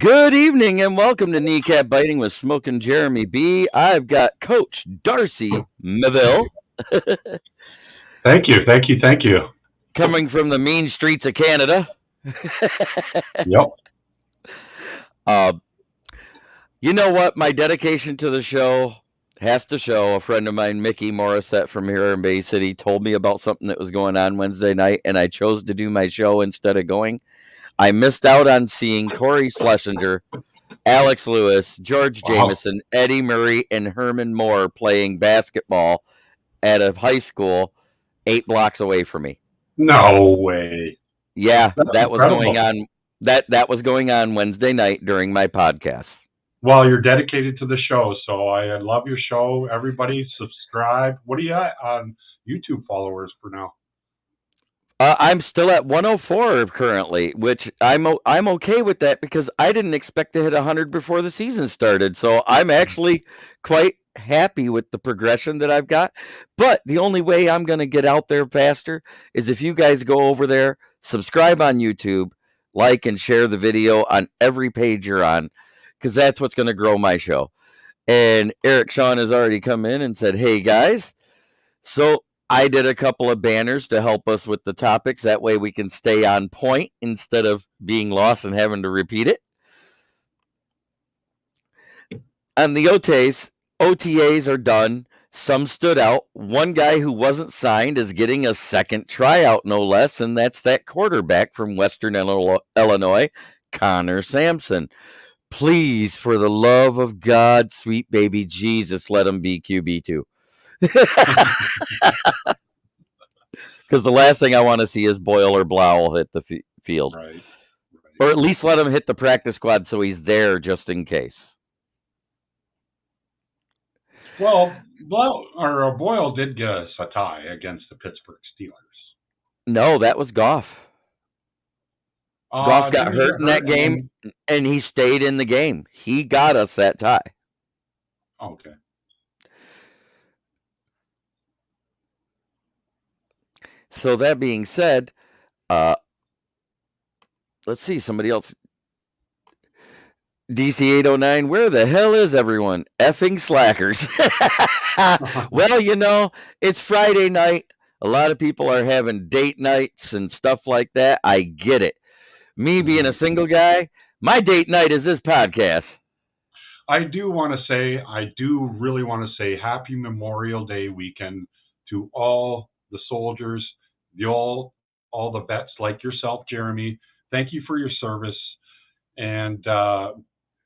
Good evening and welcome to Kneecap Biting with Smokin Jeremy B. I've got Coach Darcy Meville Thank you. coming from the mean streets of Canada. Yep. You know what? My dedication to the show has to show. A friend of mine, Mickey Morissette from here in Bay City, told me about something that was going on Wednesday night, and I chose to do my show instead of going. I missed out on seeing Corey Schlesinger, Alex Lewis, George Jameson, Eddie Murray, and Herman Moore playing basketball at a high school 8 blocks away from me. No way. Yeah, That's that was incredible. going on. That was going on Wednesday night during my podcast. Well, you're dedicated to the show, so I love your show. Everybody subscribe. What are you at on YouTube followers for now? I'm still at 104 currently, which I'm okay with that because I didn't expect to hit 100 before the season started. So I'm actually quite happy with the progression that I've got. But the only way I'm going to get out there faster is if you guys go over there, subscribe on YouTube, like and share the video on every page you're on, because that's what's going to grow my show. And Eric Sean has already come in and said, hey guys, so I did a couple of banners to help us with the topics. That way we can stay on point instead of being lost and having to repeat it. On the OTAs are done. Some stood out. One guy who wasn't signed is getting a second tryout, no less, and that's that quarterback from Western Illinois, Connor Sampson. Please, for the love of God, sweet baby Jesus, let him be QB2. Because the last thing I want to see is Boyle or Blau hit the field. Right. Or at least let him hit the practice squad so he's there just in case. Well, Boyle did get us a tie against the Pittsburgh Steelers. No, that was Goff. Goff got hurt in that game, and he stayed in the game. He got us that tie. Okay. So that being said, let's see, somebody else. DC809, where the hell is everyone? Effing slackers. Well, it's Friday night. A lot of people are having date nights and stuff like that. I get it. Me being a single guy, my date night is this podcast. I do really want to say happy Memorial Day weekend to all the soldiers, all the vets like yourself, Jeremy. Thank you for your service. And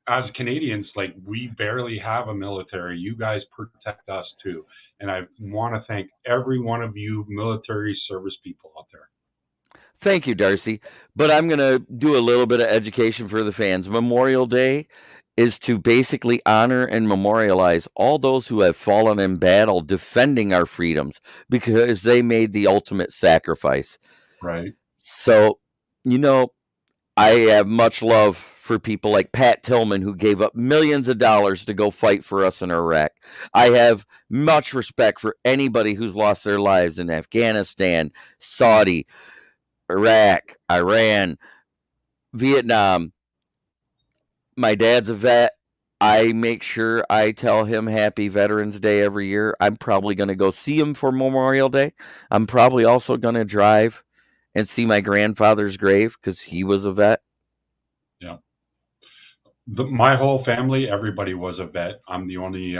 as Canadians, we barely have a military. You guys protect us too. And I want to thank every one of you military service people out there. Thank you, Darcy. But I'm going to do a little bit of education for the fans. Memorial Day is to basically honor and memorialize all those who have fallen in battle defending our freedoms because they made the ultimate sacrifice. Right. So, I have much love for people like Pat Tillman, who gave up millions of dollars to go fight for us in Iraq. I have much respect for anybody who's lost their lives in Afghanistan, Saudi, Iraq, Iran, Vietnam. My dad's a vet. I make sure I tell him Happy Veterans Day every year. I'm probably going to go see him for Memorial Day. I'm probably also going to drive and see my grandfather's grave because he was a vet. Yeah. My whole family, everybody was a vet. I'm the only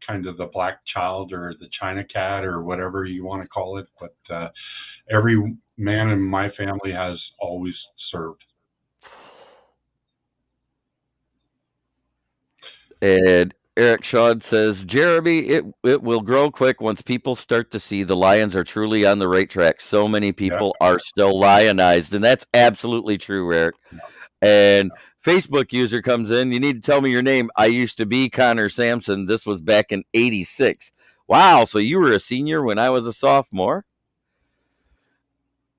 kind of the black child or the China cat or whatever you want to call it. But every man in my family has always served. And Eric Shaw says, Jeremy, it will grow quick once people start to see the Lions are truly on the right track. So many people are still lionized, and that's absolutely true, Eric. Yeah. And Facebook user comes in, you need to tell me your name. I used to be Connor Sampson. This was back in 86. Wow, so you were a senior when I was a sophomore?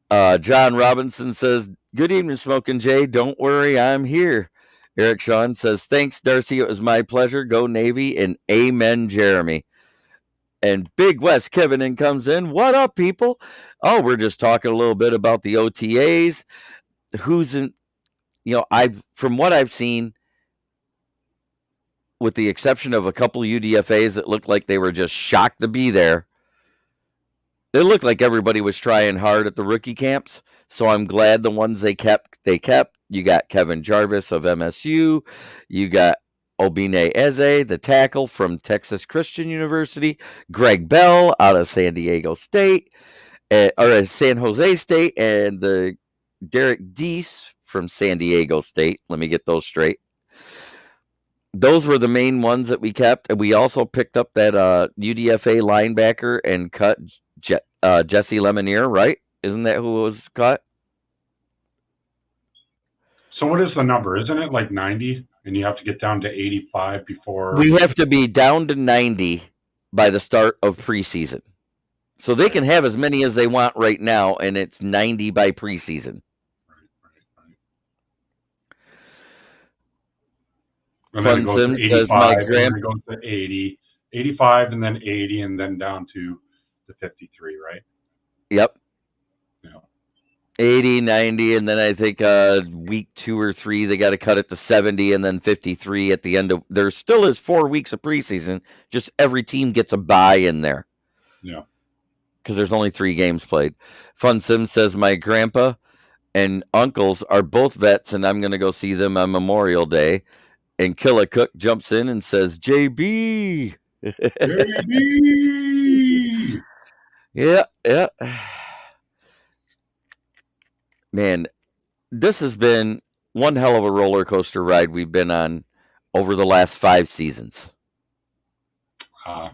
John Robinson says, good evening, Smokin' Jay. Don't worry, I'm here. Eric Sean says, thanks, Darcy. It was my pleasure. Go Navy and amen, Jeremy. And Big West Kevin comes in. What up, people? Oh, we're just talking a little bit about the OTAs. Who's in, from what I've seen, with the exception of a couple UDFAs that looked like they were just shocked to be there, it looked like everybody was trying hard at the rookie camps. So I'm glad the ones they kept. You got Kevin Jarvis of MSU. You got Obine Eze, the tackle from Texas Christian University. Greg Bell out of San Diego State, or San Jose State, and the Derek Deese from San Diego State. Let me get those straight. Those were the main ones that we kept. And we also picked up that UDFA linebacker and cut Jesse Lemonier, right? Isn't that who was cut? So what is the number? Isn't it like 90? And you have to get down to 85 before. We have to be down to 90 by the start of preseason. So they can have as many as they want right now, and it's 90 by preseason. And then it goes to 85, and then it goes to 80, 85, and then 80, and then down to the 53, right? Yep. Yeah. 80, 90, and then I think week 2 or 3 they got to cut it to 70, and then 53 at the end of. There still is 4 weeks of preseason. Just every team gets a bye in there. Yeah. Because there's only 3 games played. Fun Sim says my grandpa and uncles are both vets, and I'm going to go see them on Memorial Day. And Killa Cook jumps in and says, JB. JB. Yeah. Man, this has been one hell of a roller coaster ride we've been on over the last 5 seasons. I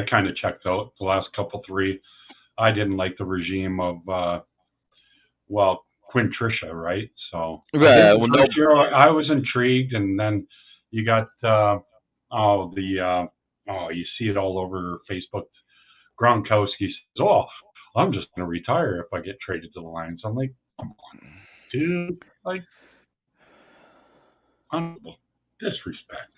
kind of checked out the last couple 3. I didn't like the regime of, Quinn Trisha, right? So I was intrigued, and then you got you see it all over Facebook. Gronkowski says, "Oh, I'm just going to retire if I get traded to the Lions." I'm like, come on, dude, like, unbelievable disrespect.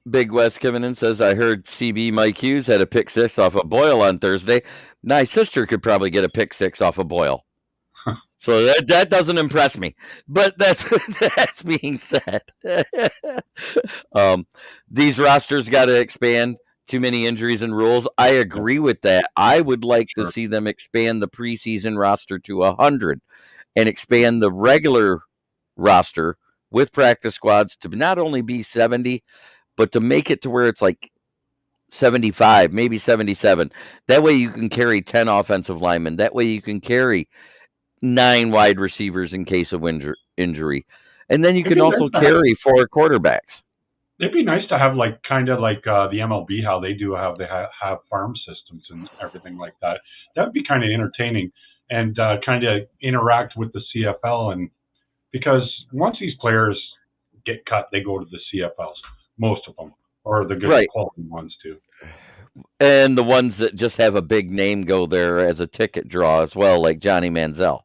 Big West coming in says, I heard CB Mike Hughes had a pick 6 off of Boyle on Thursday. My sister could probably get a pick 6 off of Boyle. So that doesn't impress me. But that's being said. These rosters got to expand. Too many injuries and rules. I agree with that. I would like to see them expand the preseason roster to 100 and expand the regular roster with practice squads to not only be 70, but to make it to where it's like 75, maybe 77. That way you can carry 10 offensive linemen. That way you can carry 9 wide receivers in case of injury. And then you can also carry 4 quarterbacks. It'd be nice to have kind of like the MLB, how they have farm systems and everything like that. That would be kind of entertaining and kind of interact with the CFL. And because once these players get cut, they go to the CFLs, most of them, or the good quality ones too. And the ones that just have a big name go there as a ticket draw as well, like Johnny Manziel.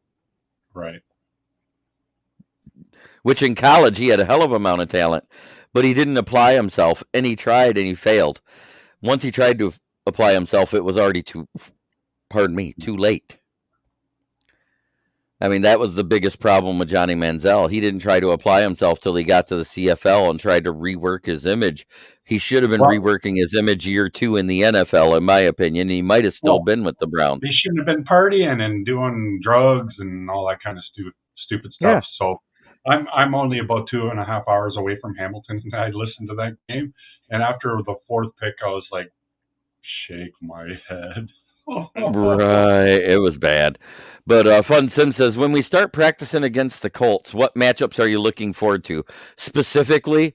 Right. Which in college, he had a hell of an amount of talent, but he didn't apply himself, and he tried and he failed. Once he tried to apply himself, it was already too late. I mean, that was the biggest problem with Johnny Manziel. He didn't try to apply himself till he got to the CFL and tried to rework his image. He should have been reworking his image year 2 in the NFL, in my opinion. He might have still been with the Browns. He shouldn't have been partying and doing drugs and all that kind of stupid stuff. Yeah. So I'm only about 2.5 hours away from Hamilton, and I listened to that game. And after the 4th pick, I was like, shake my head. Right, it was bad. But Fun Sim says, when we start practicing against the Colts, what matchups are you looking forward to? Specifically,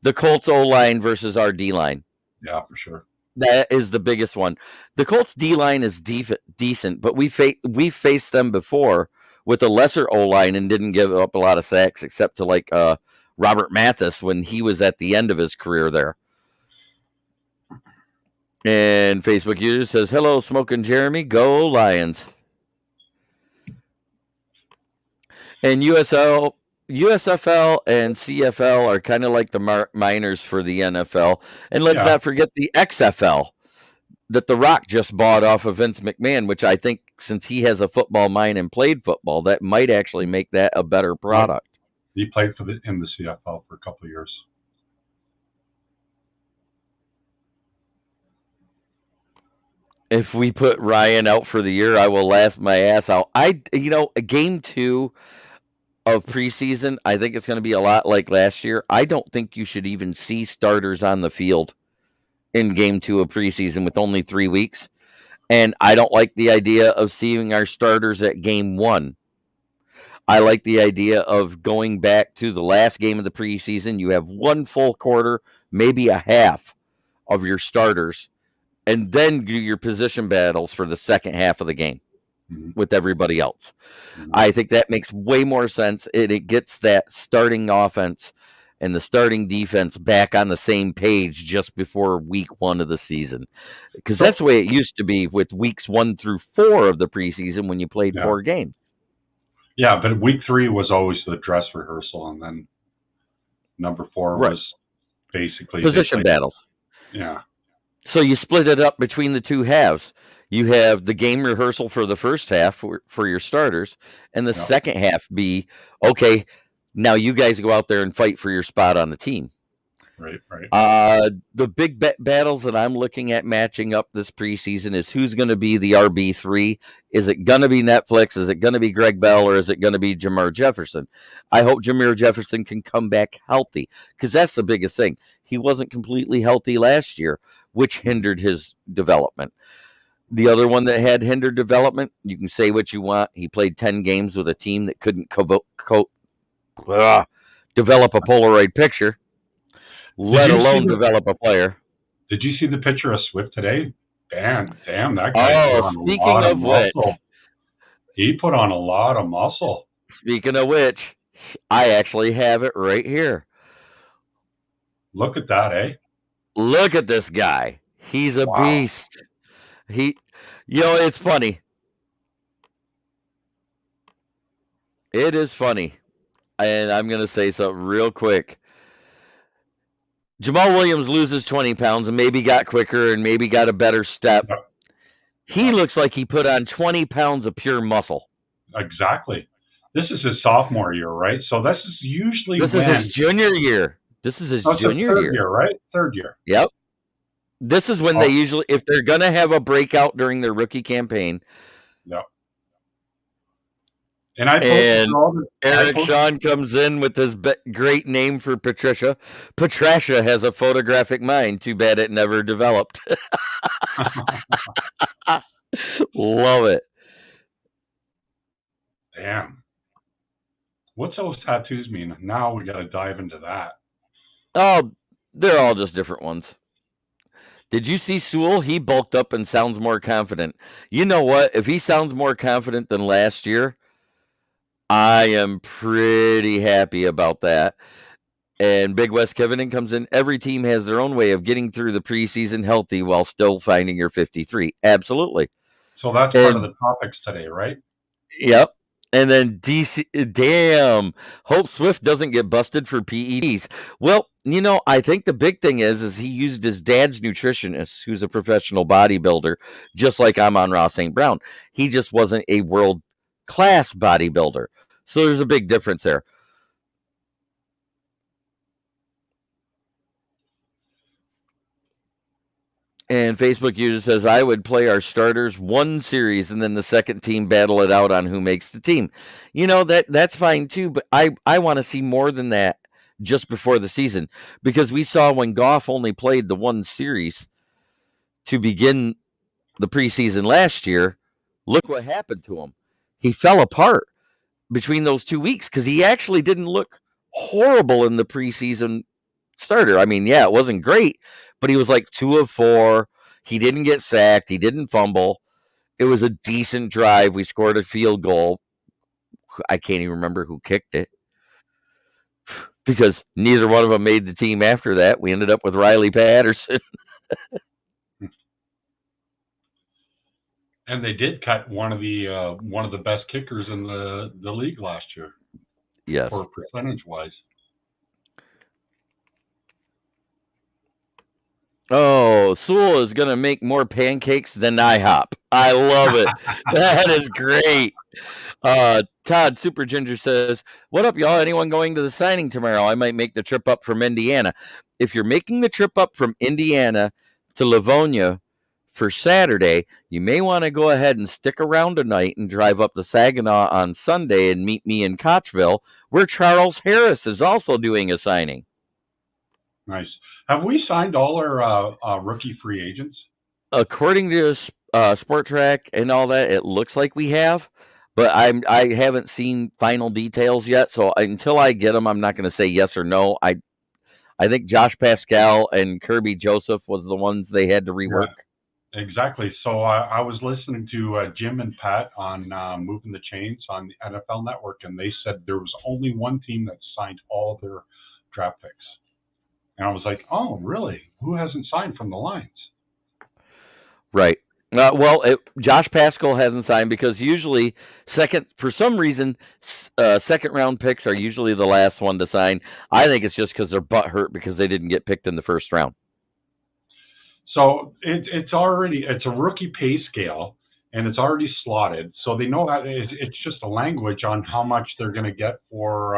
the Colts O-line versus our D-line. Yeah, for sure. That is the biggest one. The Colts D-line is decent, but we faced them before with a lesser O-line and didn't give up a lot of sacks, except to Robert Mathis when he was at the end of his career there. And Facebook user says, hello, Smokin Jeremy, go Lions. And USFL and CFL are kind of like the minors for the NFL. And let's not forget the XFL that The Rock just bought off of Vince McMahon, which I think since he has a football mind and played football, that might actually make that a better product. He played in the CFL for a couple of years. if we put Ryan out for the year, I will laugh my ass out. Game 2 of preseason, I think it's going to be a lot like last year. I don't think you should even see starters on the field in game 2 of preseason with only 3 weeks. And I don't like the idea of seeing our starters at game 1. I like the idea of going back to the last game of the preseason. You have one full quarter, maybe a half of your starters, and then do your position battles for the second half of the game with everybody else. I think that makes way more sense. It gets that starting offense and the starting defense back on the same page just before week 1 of the season. Because that's the way it used to be with weeks 1 through 4 of the preseason when you played 4 games. Yeah, but week 3 was always the dress rehearsal, and then number 4 was basically position battles. Yeah. So you split it up between the two halves. You have the game rehearsal for the first half for your starters, and the second half be, okay, now you guys go out there and fight for your spot on the team. Right. The big battles that I'm looking at matching up this preseason is who's going to be the RB3. Is it going to be Netflix? Is it going to be Greg Bell? Or is it going to be Jameer Jefferson? I hope Jameer Jefferson can come back healthy, because that's the biggest thing. He wasn't completely healthy last year, which hindered his development. The other one that had hindered development, you can say what you want. He played 10 games with a team that couldn't develop a Polaroid picture, let alone develop a player. Did you see the picture of Swift today? Damn, that guy put on speaking a lot of which, muscle. He put on a lot of muscle. Speaking of which, I actually have it right here. Look at that, eh? Look at this guy. He's a beast. It's funny. It is funny. And I'm going to say something real quick. Jamal Williams loses 20 pounds and maybe got quicker and maybe got a better step. Yep. He looks like he put on 20 pounds of pure muscle. Exactly. This is his sophomore year, right? So this is usually is his junior year. This is his junior year, right? Third year. Yep. This is when they usually, if they're going to have a breakout during their rookie campaign. Yep. And Eric Sean comes in with this great name for Patricia. Patricia has a photographic mind. Too bad it never developed. Love it. Damn. What's those tattoos mean? Now we got to dive into that. Oh, they're all just different ones. Did you see Sewell? He bulked up and sounds more confident. You know what? If he sounds more confident than last year, I am pretty happy about that. And Big West Kevin comes in. Every team has their own way of getting through the preseason healthy while still finding your 53. Absolutely. So that's part of the topics today, right? Yep. And then Hope Swift doesn't get busted for PEDs. Well, I think the big thing is he used his dad's nutritionist, who's a professional bodybuilder, just like Amon-Ra St. Brown. He just wasn't a world-class bodybuilder. So there's a big difference there. And Facebook user says, I would play our starters one series and then the second team battle it out on who makes the team. That's fine too, but I want to see more than that just before the season, because we saw when Goff only played the one series to begin the preseason last year, look what happened to him. He fell apart between those 2 weeks because he actually didn't look horrible in the preseason starter. I mean, it wasn't great, but he was like 2 of 4. He didn't get sacked. He didn't fumble. It was a decent drive. We scored a field goal. I can't even remember who kicked it because neither one of them made the team after that. We ended up with Riley Patterson. And they did cut one of the best kickers in the league last year. Yes. For percentage-wise. Oh, Sewell is going to make more pancakes than IHOP. I love it. That is great. Todd Super Ginger says, what up, y'all? Anyone going to the signing tomorrow? I might make the trip up from Indiana. If you're making the trip up from Indiana to Livonia for Saturday, you may want to go ahead and stick around tonight and drive up to Saginaw on Sunday and meet me in Kochville, where Charles Harris is also doing a signing. Nice. Have we signed all our rookie free agents? According to Sport Track and all that, it looks like we have, but I haven't seen final details yet. So until I get them, I'm not going to say yes or no. I think Josh Pascal and Kirby Joseph was the ones they had to rework. Yeah, exactly. So I was listening to Jim and Pat on Moving the Chains on the NFL Network, and they said there was only one team that signed all their draft picks. And I was like, oh, really? Who hasn't signed from the Lions? Right. Josh Pascal hasn't signed because usually for some reason, second round picks are usually the last one to sign. I think it's just because they're butt hurt because they didn't get picked in the first round. So it's a rookie pay scale, and it's already slotted. So they know that it's just a language on how much they're going to get for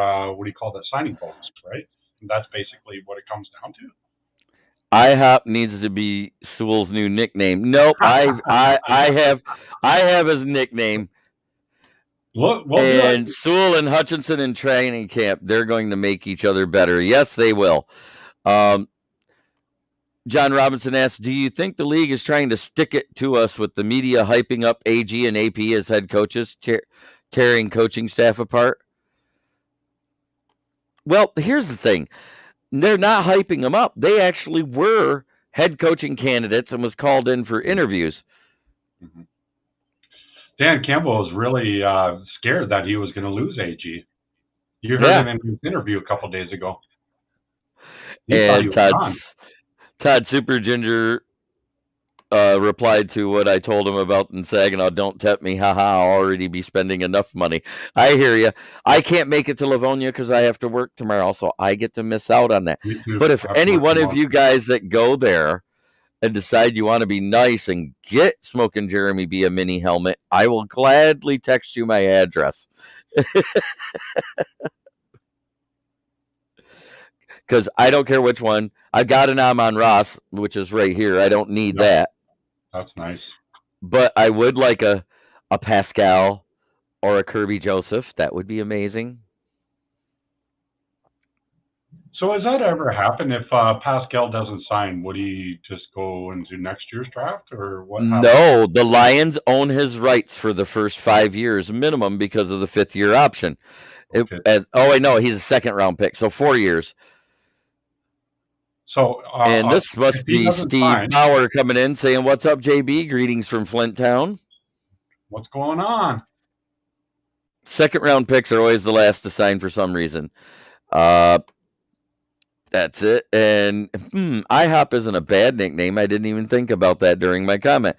signing bonus, right? And that's basically what it comes down to. IHOP needs to be Sewell's new nickname. Nope, I have his nickname. And Sewell and Hutchinson in training camp, they're going to make each other better. Yes, they will. John Robinson asks, do you think the league is trying to stick it to us with the media hyping up AG and AP as head coaches, tearing coaching staff apart? Well, here's the thing. They're not hyping them up. They actually were head coaching candidates and was called in for interviews. Mm-hmm. Dan Campbell was really scared that he was going to lose AG. You heard him in his interview a couple days ago. And Todd Super Ginger replied to what I told him about in Saginaw. Don't tempt me, haha, I'll already be spending enough money. I hear you. I can't make it to Livonia because I have to work tomorrow, so I get to miss out on that. But if any one of you guys that go there and decide you want to be nice and get Smokin Jeremy B a mini helmet, I will gladly text you my address. Because I don't care which one. I've got an Amon Ross, which is right here. I don't need that. That's nice. But I would like a Pascal or a Kirby Joseph. That would be amazing. So has that ever happened? If Pascal doesn't sign, would he just go into next year's draft, or what? No, the Lions own his rights for the first 5 years minimum because of the 5th year option. Okay. I know he's a second round pick, so 4 years. So and this must be Steve Bauer coming in saying, "What's up, JB? Greetings from Flint Town. What's going on?" Second round picks are always the last to sign for some reason. That's it. And IHOP isn't a bad nickname. I didn't even think about that during my comment.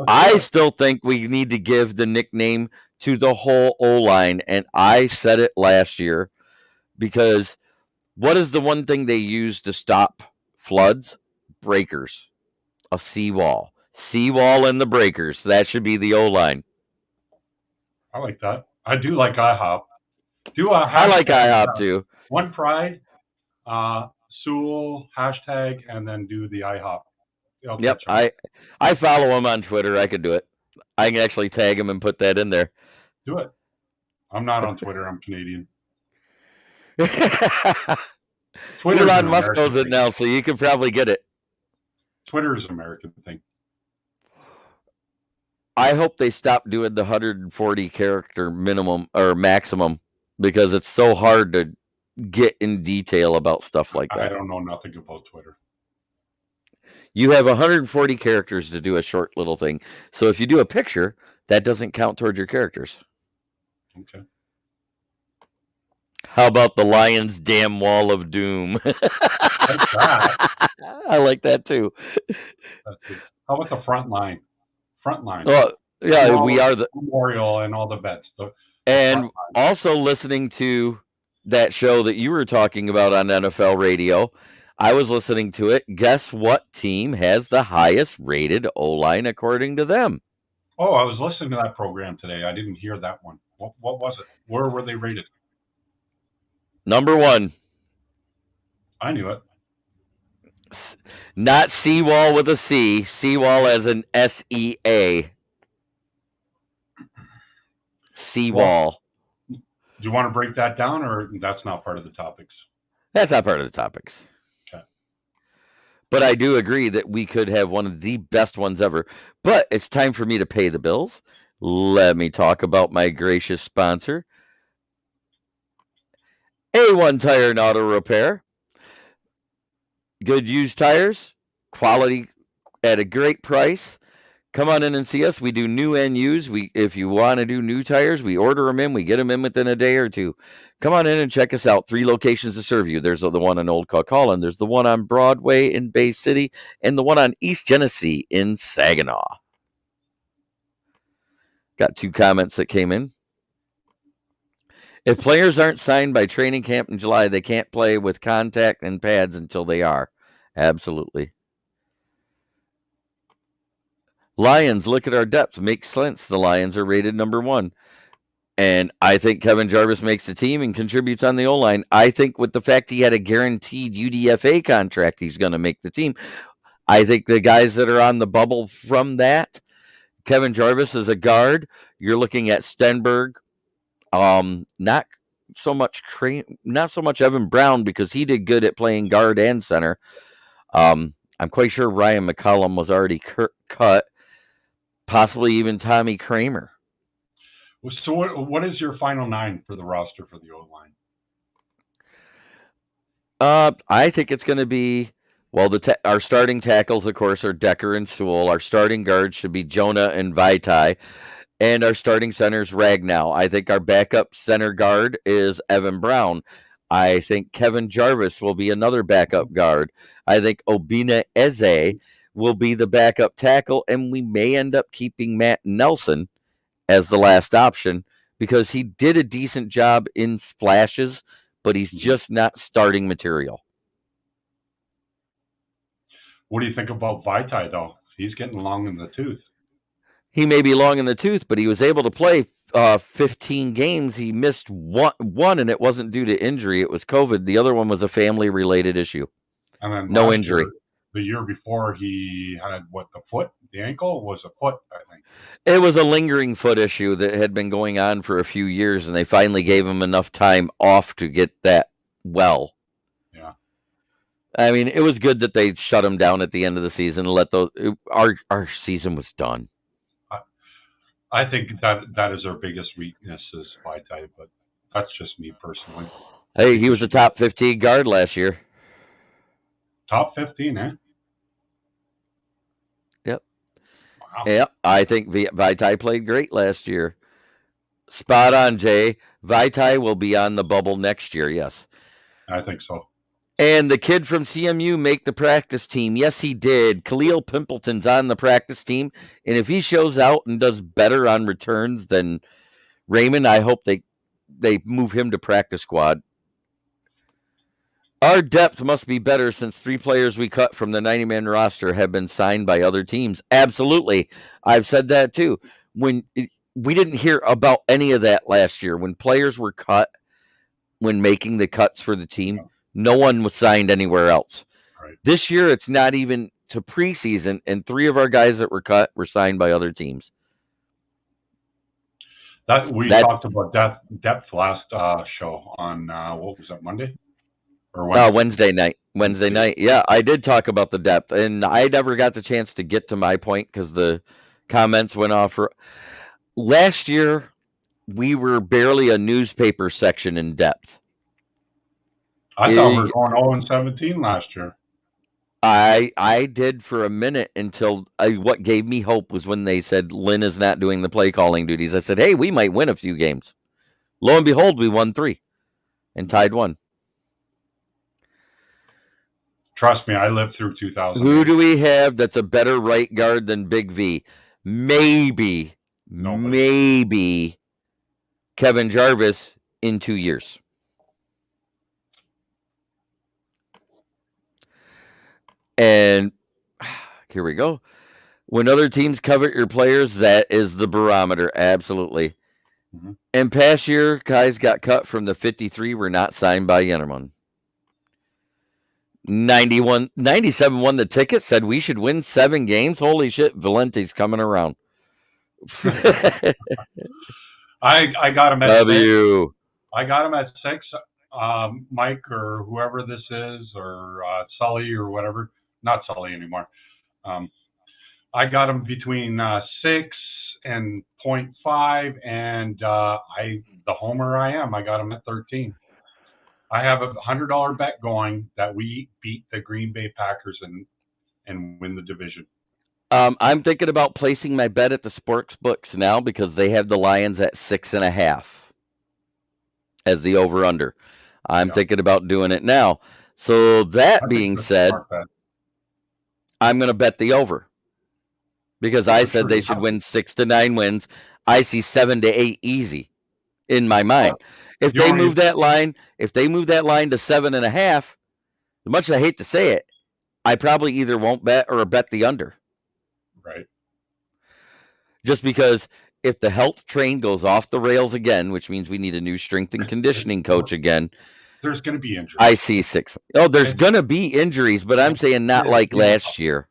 I still think we need to give the nickname to the whole O-line, and I said it last year because what is the one thing they use to stop floods? Breakers. A seawall. Seawall and the breakers. That should be the O-line. I like that. I do like IHOP. I like IHOP too. One Pride, Sewell, hashtag, and then do the IHOP. Yep, I follow him on Twitter. I could do it. I can actually tag him and put that in there. Do it. I'm not on Twitter. I'm Canadian. Elon Musk knows it now, so you can probably get it. Twitter is an American thing. I hope they stop doing the 140 character minimum or maximum because it's so hard to get in detail about stuff like that. I don't know nothing about Twitter. You have 140 characters to do a short little thing. So if you do a picture, that doesn't count towards your characters. Okay. How about the Lions' damn wall of doom? I like that too. How about the front line? Front line. Well, yeah, we are the memorial and all the vets. And also listening to that show that you were talking about on NFL radio, I was listening to it. Guess what team has the highest rated O-line according to them? Oh, I was listening to that program today. I didn't hear that one. What was it? Where were they rated? Number 1. I knew it. Not seawall with a C. Seawall as an SEA. Seawall. Do you want to break that down, or that's not part of the topics? That's not part of the topics. Okay. But I do agree that we could have one of the best ones ever. But it's time for me to pay the bills. Let me talk about my gracious sponsor, A1 Tire and Auto Repair. Good used tires, quality at a great price. Come on in and see us. We do new and used. If you want to do new tires, we order them in. We get them in within a day or two. Come on in and check us out. 3 locations to serve you. There's the one on Old Cuckolin. There's the one on Broadway in Bay City, and the one on East Genesee in Saginaw. Got 2 comments that came in. If players aren't signed by training camp in July, they can't play with contact and pads until they are. Absolutely. Lions, look at our depth. Makes sense. The Lions are rated number 1. And I think Kevin Jarvis makes the team and contributes on the O-line. I think with the fact he had a guaranteed UDFA contract, he's going to make the team. I think the guys that are on the bubble from that, Kevin Jarvis is a guard. You're looking at Stenberg. Not so much Evan Brown, because he did good at playing guard and center. I'm quite sure Ryan McCollum was already cut. Possibly even Tommy Kramer. So what is your final 9 for the roster for the O-line? I think it's going to be, our starting tackles, of course, are Decker and Sewell. Our starting guards should be Jonah and Vaitai. And our starting center is Ragnow. I think our backup center guard is Evan Brown. I think Kevin Jarvis will be another backup guard. I think Obina Eze will be the backup tackle, and we may end up keeping Matt Nelson as the last option because he did a decent job in splashes, but he's just not starting material. What do you think about Vaitai, though? He's getting long in the tooth. He may be long in the tooth, but he was able to play 15 games. He missed one, and it wasn't due to injury. It was COVID. The other one was a family-related issue. And then no injury. The year before, he had, the ankle was a foot, I think. It was a lingering foot issue that had been going on for a few years, and they finally gave him enough time off to get that well. Yeah. I mean, it was good that they shut him down at the end of the season and let our season was done. I think that is our biggest weakness is Vaitai, but that's just me personally. Hey, he was a top 15 guard last year. Top 15, eh? Yep. Wow. Yep. I think Vaitai played great last year. Spot on, Jay. Vaitai will be on the bubble next year, yes. I think so. And the kid from CMU make the practice team. Yes, he did. Khalil Pimpleton's on the practice team. And if he shows out and does better on returns than Raymond, I hope they move him to practice squad. Our depth must be better since 3 players we cut from the 90-man roster have been signed by other teams. Absolutely. I've said that too. We didn't hear about any of that last year. When players were cut, when making the cuts for the team, no one was signed anywhere else. Right. This year, it's not even to preseason, and 3 of our guys that were cut were signed by other teams. We talked about depth last show on, what was that, Monday? Or Wednesday night. Wednesday night. Yeah, I did talk about the depth, and I never got the chance to get to my point because the comments went off. Last year, we were barely a newspaper section in depth. I thought we were going 0-17 last year. I did for a minute until what gave me hope was when they said Lynn is not doing the play calling duties. I said, hey, we might win a few games. Lo and behold, we won 3 and tied 1. Trust me, I lived through 2000. Who do we have that's a better right guard than Big V? Maybe Kevin Jarvis in 2 years. And here we go. When other teams covet your players, that is the barometer. Absolutely. Mm-hmm. And past year, guys got cut from the 53 were not signed by Yennerman. 97 won the ticket, said we should win 7 games. Holy shit, Valente's coming around. I got him at 6. W. I got him at 6. Mike or whoever this is, or Sully or whatever. Not Sully anymore. I got him between 6 and 0.5, and the homer I am. I got him at 13. I have a $100 bet going that we beat the Green Bay Packers and win the division. I'm thinking about placing my bet at the sports books now because they have the Lions at 6.5 as the over under. I'm thinking about doing it now. So that being said, I'm going to bet the over because I said they should win 6 to 9 wins. I see 7 to 8 easy in my mind. If they move that line, to 7.5, as much as I hate to say it, I probably either won't bet or bet the under. Right. Just because if the health train goes off the rails again, which means we need a new strength and conditioning coach again, there's going to be injuries. I see 6. Oh, there's going to be injuries, but I'm saying not like last year.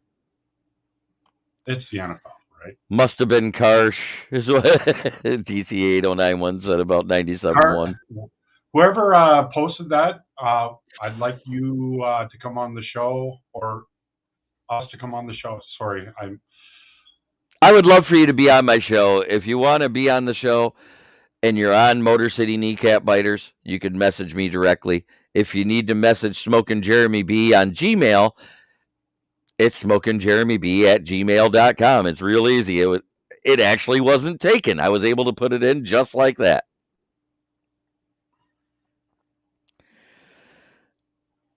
It's the NFL, right? Must have been Karsh, is what DC 8091 said about 97-1. Whoever posted that, I'd like you to come on the show, or us to come on the show. Sorry, I would love for you to be on my show. If you want to be on the show and you're on Motor City Kneecap Biters, you could message me directly. If you need to message Smokin Jeremy B on Gmail, it's smokinjeremyb@gmail.com. It's real easy. It actually wasn't taken. I was able to put it in just like that.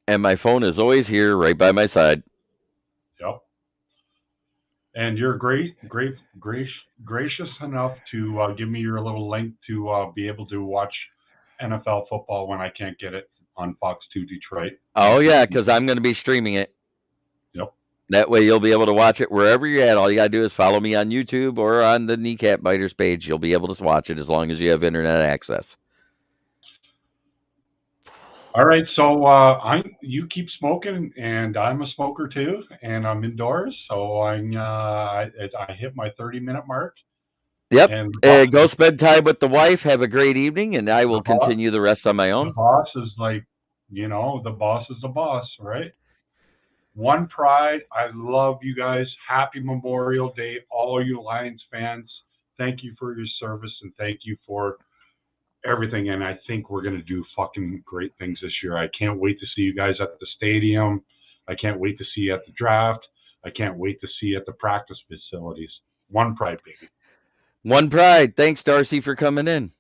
And my phone is always here right by my side. Yep. And you're gracious enough to give me your little link to be able to watch NFL football when I can't get it on Fox 2 Detroit. Oh, yeah, because I'm going to be streaming it. Yep. That way you'll be able to watch it wherever you're at. All you got to do is follow me on YouTube or on the Kneecap Biters page. You'll be able to watch it as long as you have internet access. All right, so you keep smoking, and I'm a smoker too, and I'm indoors, so I hit my 30-minute mark. Yep. Go spend time with the wife. Have a great evening, and I will continue the rest on my own. The boss is like, the boss is the boss, right? One pride. I love you guys. Happy Memorial Day, all you Lions fans. Thank you for your service, and thank you for everything. And I think we're going to do fucking great things this year. I can't wait to see you guys at the stadium. I can't wait to see you at the draft. I can't wait to see you at the practice facilities. One pride, baby. One pride. Thanks, Darcy, for coming in.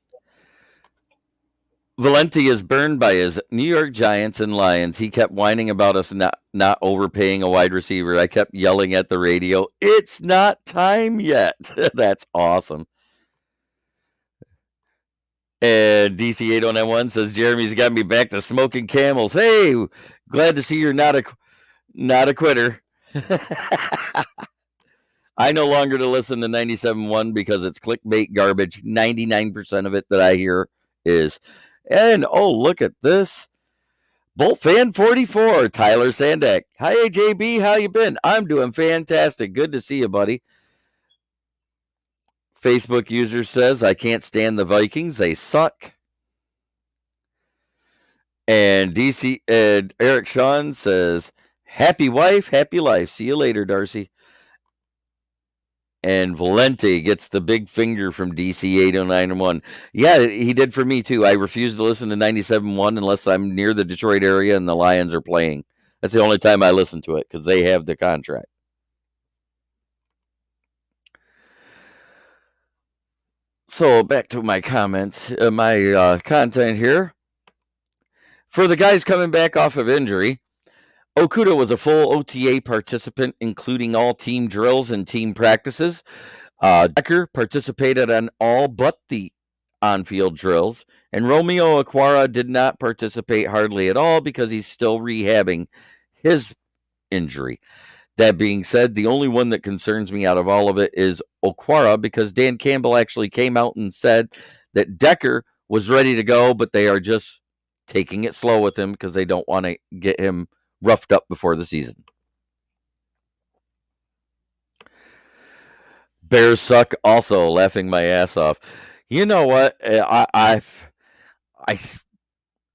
Valenti is burned by his New York Giants and Lions. He kept whining about us not overpaying a wide receiver. I kept yelling at the radio, "It's not time yet." That's awesome. And DC 8091 says, Jeremy's got me back to smoking camels. Hey, glad to see you're not a quitter. I no longer to listen to 97.1 because it's clickbait garbage. 99% of it that I hear is. And, oh, look at this. Bolt Fan 44, Tyler Sandak. Hi, AJB, how you been? I'm doing fantastic. Good to see you, buddy. Facebook user says, I can't stand the Vikings. They suck. And Eric Sean says, happy wife, happy life. See you later, Darcy. And Valenti gets the big finger from DC 8091. Yeah, he did for me too. I refuse to listen to 97.1 unless I'm near the Detroit area and the Lions are playing. That's the only time I listen to it because they have the contract. So back to my comments, my content here. For the guys coming back off of injury, Okudah was a full OTA participant, including all team drills and team practices. Decker participated on all but the on-field drills, and Romeo Okwara did not participate hardly at all because he's still rehabbing his injury. That being said, the only one that concerns me out of all of it is Okwara because Dan Campbell actually came out and said that Decker was ready to go, but they are just taking it slow with him because they don't want to get him roughed up before the season. Bears suck. Also, laughing my ass off. You know what? I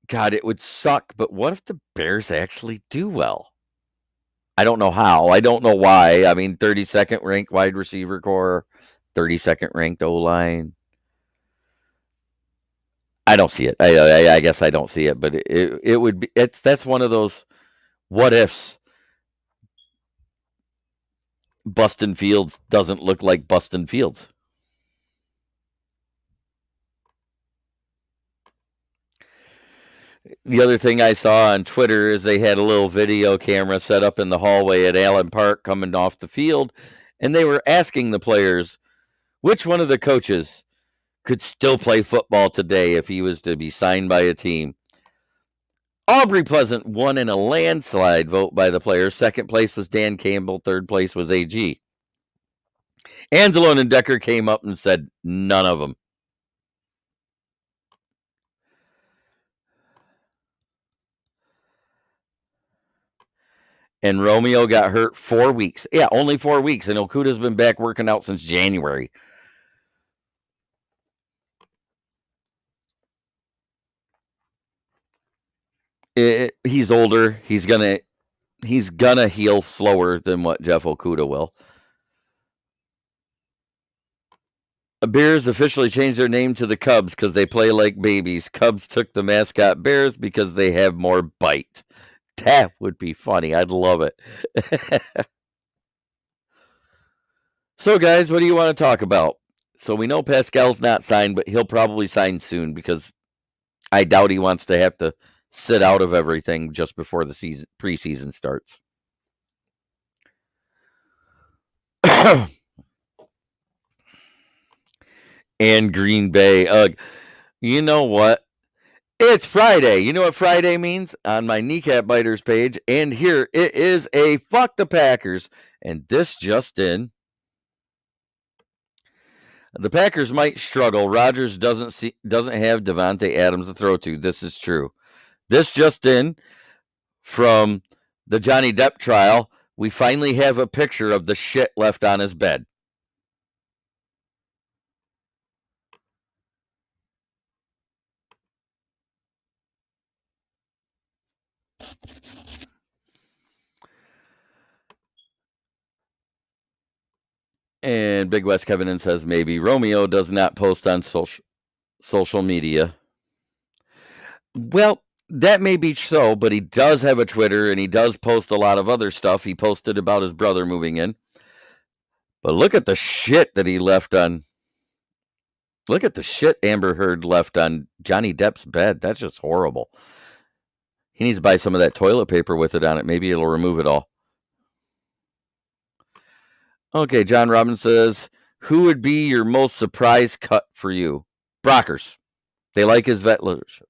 God, it would suck. But what if the Bears actually do well? I don't know how. I don't know why. I mean, 32nd ranked wide receiver core, 32nd ranked O line. I don't see it. I guess I don't see it, but it would be. That's one of those what ifs. Bustin Fields doesn't look like Bustin Fields. The other thing I saw on Twitter is they had a little video camera set up in the hallway at Allen Park coming off the field, and they were asking the players which one of the coaches could still play football today if he was to be signed by a team. Aubrey Pleasant won in a landslide vote by the players. Second place was Dan Campbell. Third place was AG. Anzalone and Decker came up and said none of them. And Romeo got hurt 4 weeks. Yeah, only 4 weeks. And Okudah's been back working out since January. He's older. He's gonna heal slower than what Jeff Okudah will. Bears officially changed their name to the Cubs because they play like babies. Cubs took the mascot Bears because they have more bite. That would be funny. I'd love it. So, guys, what do you want to talk about? So we know Pascal's not signed, but he'll probably sign soon because I doubt he wants to have to sit out of everything just before the preseason starts. And Green Bay. You know what? It's Friday. You know what Friday means? On my Kneecap Biters page. And here it is a Fuck the Packers. And this just in. The Packers might struggle. Rodgers doesn't have Devontae Adams to throw to. This is true. This just in from the Johnny Depp trial. We finally have a picture of the shit left on his bed. And Big West Kevin says maybe Romeo does not post on social media. Well, that may be so, but he does have a Twitter and he does post a lot of other stuff. He posted about his brother moving in. But look at the shit that he left on. Look at the shit Amber Heard left on Johnny Depp's bed. That's just horrible. He needs to buy some of that toilet paper with it on it. Maybe it'll remove it all. Okay, John Robbins says, who would be your most surprise cut for you? Brockers. They like his vet leadership.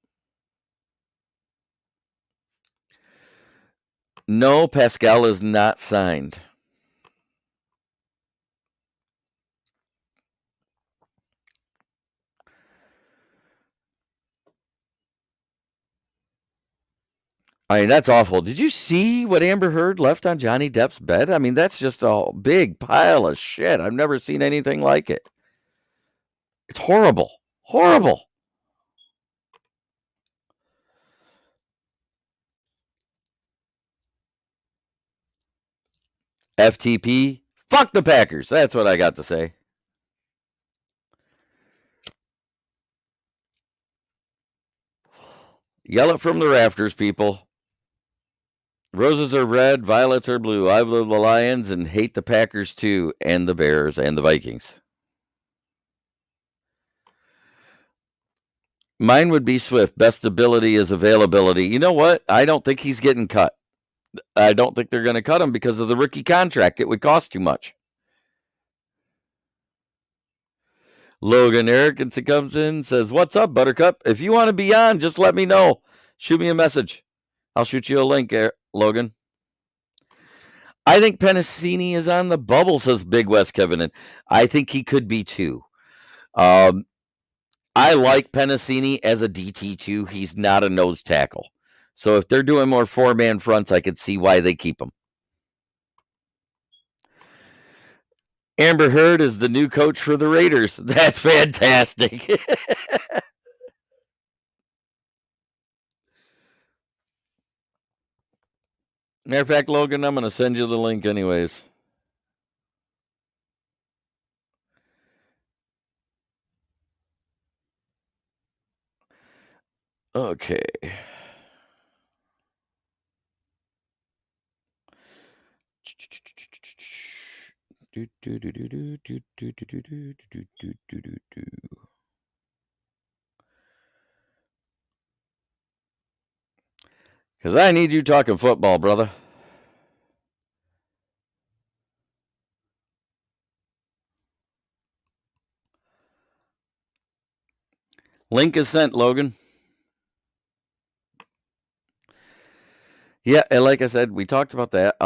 No, Pascal is not signed. I mean, that's awful. Did you see what Amber Heard left on Johnny Depp's bed? I mean, that's just a big pile of shit. I've never seen anything like it. It's horrible. Horrible. FTP, fuck the Packers. That's what I got to say. Yell it from the rafters, people. Roses are red, violets are blue. I love the Lions and hate the Packers too, and the Bears and the Vikings. Mine would be Swift. Best ability is availability. You know what? I don't think he's getting cut. I don't think they're going to cut him because of the rookie contract. It would cost too much. Logan Erickson comes in, says, what's up, Buttercup? If you want to be on, just let me know. Shoot me a message. I'll shoot you a link, Logan. I think Penasini is on the bubble, says Big West Kevin. And I think he could be too. I like Penasini as a DT too. He's not a nose tackle. So if they're doing more 4-man fronts, I could see why they keep him. Amber Heard is the new coach for the Raiders. That's fantastic. Matter of fact, Logan, I'm going to send you the link anyways. Okay. Because I need you talking football, brother. Link is sent, Logan. Yeah, and like I said, we talked about that.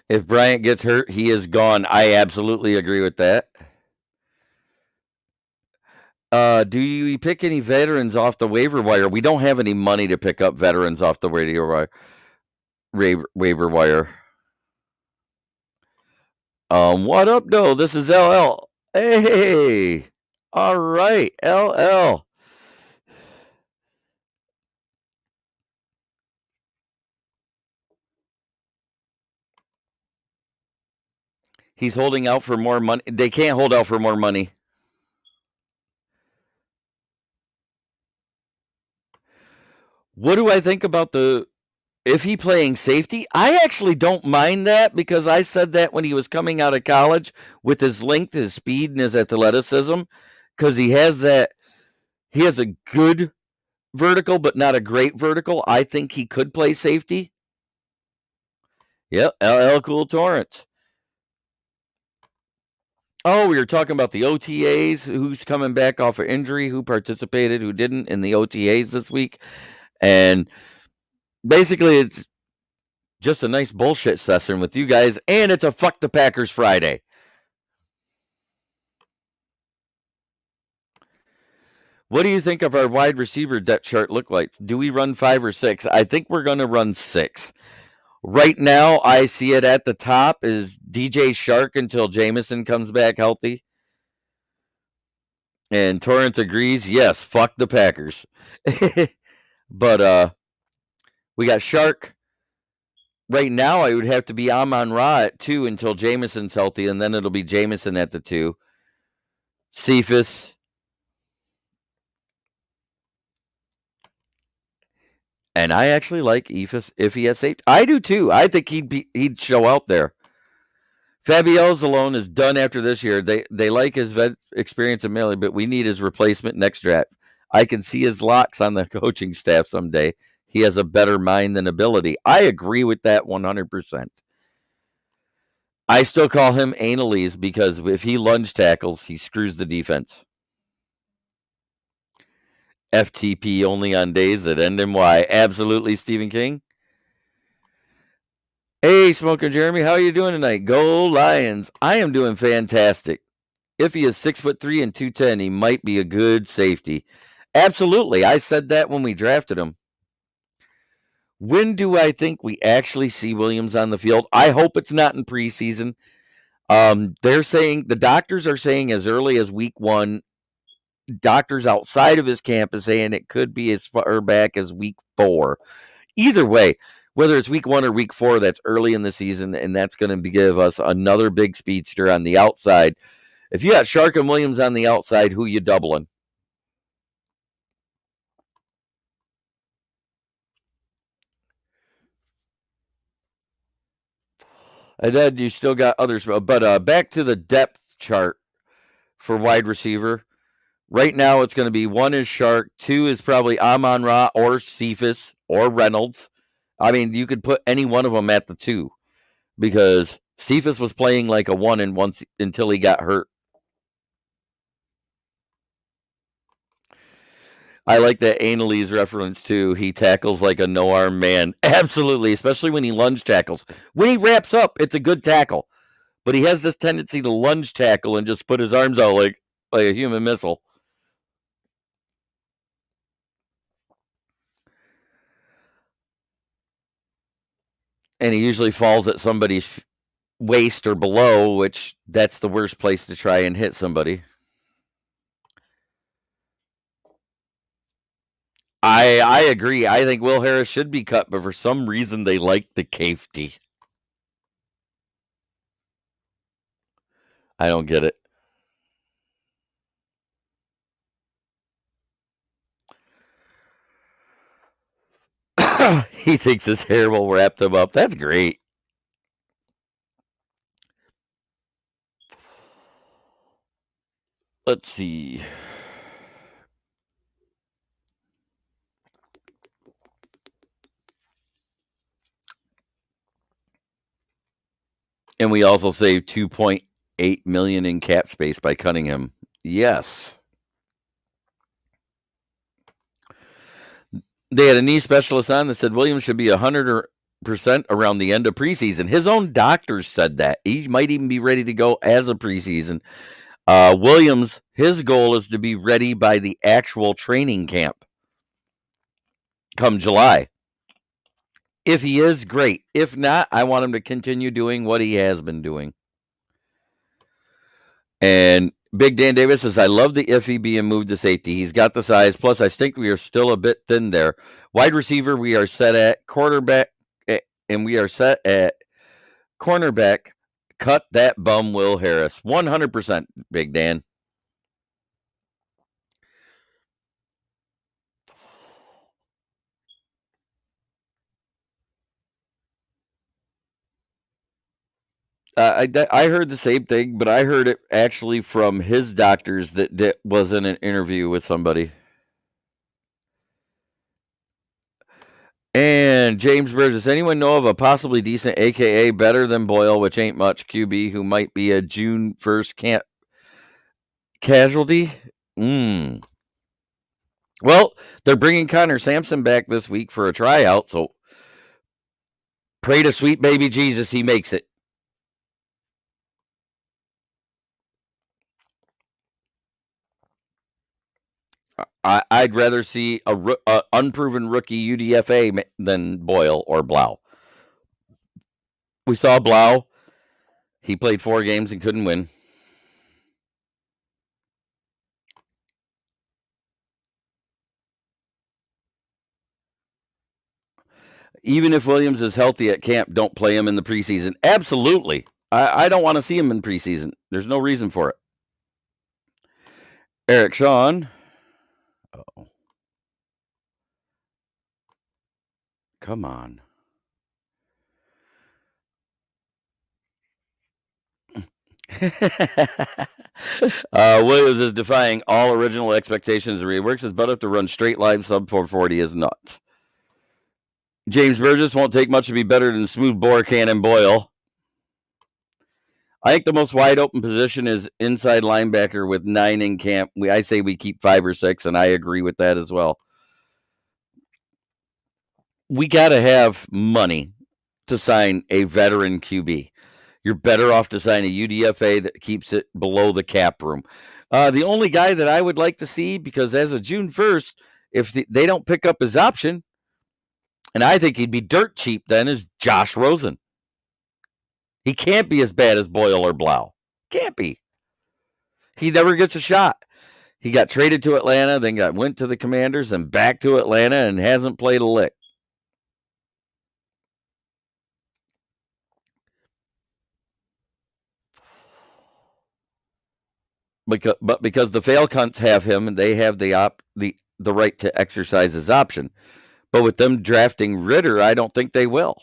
If Bryant gets hurt, he is gone. I absolutely agree with that. Do you pick any veterans off the waiver wire? We don't have any money to pick up veterans off the waiver wire. What up, though? This is LL. Hey, all right, LL. He's holding out for more money. They can't hold out for more money. What do I think about if he playing safety? I actually don't mind that because I said that when he was coming out of college with his length, his speed, and his athleticism, because he has a good vertical, but not a great vertical. I think he could play safety. Yep, LL Cool Torrance. Oh, we were talking about the OTAs, who's coming back off of injury, who participated, who didn't in the OTAs this week. And basically, it's just a nice bullshit session with you guys, and it's a Fuck the Packers Friday. What do you think of our wide receiver depth chart look like? Do we run 5 or 6? I think we're going to run 6. Right now, I see it at the top is DJ Shark until Jameson comes back healthy. And Torrance agrees, yes, fuck the Packers. But we got Shark. Right now, I would have to be Amon-Ra at 2 until Jameson's healthy, and then it'll be Jameson at the 2. Cephas. And I actually like Cephas if he has safety. I do too. I think he'd show out there. Fabio Zalone is done after this year. They like his vet experience in Millie, but we need his replacement next draft. I can see his locks on the coaching staff someday. He has a better mind than ability. I agree with that 100%. I still call him Annalise because if he lunge tackles, he screws the defense. FTP only on days that end in Y. Absolutely, Stephen King. Hey, Smokin Jeremy, how are you doing tonight? Go Lions. I am doing fantastic. If he is 6'3" and 210, he might be a good safety. Absolutely. I said that when we drafted him. When do I think we actually see Williams on the field? I hope it's not in preseason. They're saying, the doctors are saying as early as week 1. Doctors outside of his camp is saying it could be as far back as week 4. Either way, whether it's week 1 or week 4, that's early in the season, and that's going to give us another big speedster on the outside. If you got Shark and Williams on the outside, who you doubling? And then you still got others. But back to the depth chart for wide receiver. Right now, it's going to be 1 is Shark, 2 is probably Amon-Ra or Cephas or Reynolds. I mean, you could put any one of them at the 2 because Cephas was playing like a 1 and once until he got hurt. I like that Annalise reference too. He tackles like a no-arm man. Absolutely, especially when he lunge tackles. When he wraps up, it's a good tackle. but he has this tendency to lunge tackle and just put his arms out like a human missile. And he usually falls at somebody's waist or below, which that's the worst place to try and hit somebody. I agree. I think Will Harris should be cut, but for some reason they like the safety. I don't get it. He thinks his hair will wrap them up. That's great. Let's see. And we also saved $2.8 million in cap space by cutting him. Yes. They had a knee specialist on that said Williams should be 100% around the end of preseason. His own doctors said that. He might even be ready to go as a preseason. Williams, his goal is to be ready by the actual training camp come July. If he is, great. If not, I want him to continue doing what he has been doing. And Big Dan Davis says, I love the Iffy being moved to safety. He's got the size. Plus, I think we are still a bit thin there. Wide receiver, we are set at quarterback, and we are set at cornerback. Cut that bum Will Harris. 100%, Big Dan. I heard the same thing, but I heard it actually from his doctors that was in an interview with somebody. And James Burgess, anyone know of a possibly decent, AKA better than Boyle, which ain't much, QB who might be a June 1st camp casualty? Well, they're bringing Connor Sampson back this week for a tryout, so pray to sweet baby Jesus he makes it. I'd rather see a unproven rookie UDFA than Boyle or Blau. We saw Blau. He played 4 games and couldn't win. Even if Williams is healthy at camp, don't play him in the preseason. Absolutely. I don't want to see him in preseason. There's no reason for it. Eric Sean. Uh-oh. Come on. Williams is defying all original expectations. He works his butt up to run straight line sub 440 is nuts. James Burgess won't take much to be better than smooth bore cannon Boyle. I think the most wide open position is inside linebacker with 9 in camp. I say we keep 5 or 6, and I agree with that as well. We got to have money to sign a veteran QB. You're better off to sign a UDFA that keeps it below the cap room. The only guy that I would like to see, because as of June 1st, if they don't pick up his option, and I think he'd be dirt cheap then, is Josh Rosen. He can't be as bad as Boyle or Blau. Can't be. He never gets a shot. He got traded to Atlanta, then went to the Commanders and back to Atlanta and hasn't played a lick. Because the Falcons have him and they have the right to exercise his option. But with them drafting Ritter, I don't think they will.